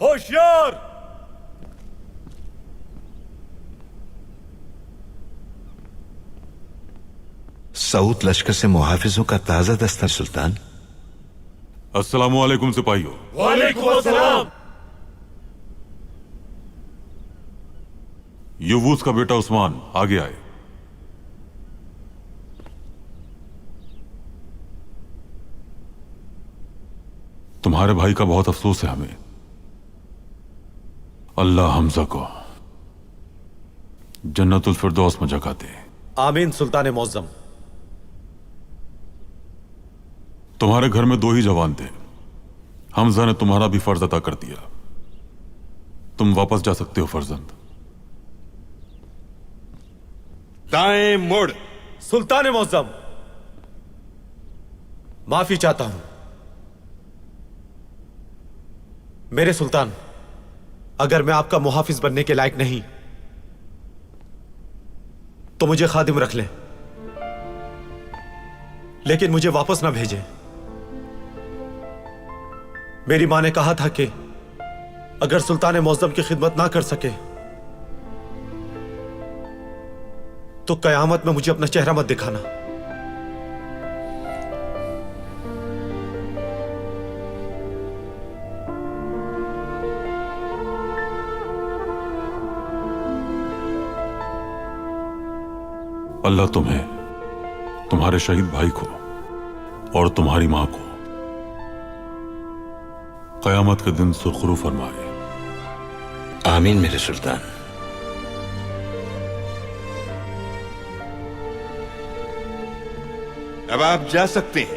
होशियार। सऊद लश्कर से मुहाफिजों का ताजा दस्ता सुल्तान। अस्सलामु अलैकुम सिपाहियों। वालेकुम अस्सलाम। यूवूस का बेटा उस्मान आगे आए। तुम्हारे भाई का बहुत अफसोस है हमें। अल्लाह हमजा को जन्नतुल फिरदौस में जगह दे। आमीन सुल्तान मौज़्ज़म। तुम्हारे घर में 2 ही जवान थे। हमजा ने तुम्हारा भी फर्ज अदा कर दिया। तुम वापस जा सकते हो फर्जंद। दाएं मुड़। सुल्तान मौज़्ज़म, माफी चाहता हूं। मेरे सुल्तान, अगर मैं आपका मुहाफिज बनने के लायक नहीं तो मुझे खादिम रख लें, लेकिन मुझे वापस ना भेजें। मेरी मां ने कहा था कि अगर सुल्तान मौज़्ज़म की खिदमत ना कर सके तो कयामत में मुझे अपना चेहरा मत दिखाना। अल्लाह तुम्हें, तुम्हारे शहीद भाई को और तुम्हारी मां को कयामत के दिन सुरखरू फरमाए। आमीन मेरे सुल्तान। अब आप जा सकते हैं।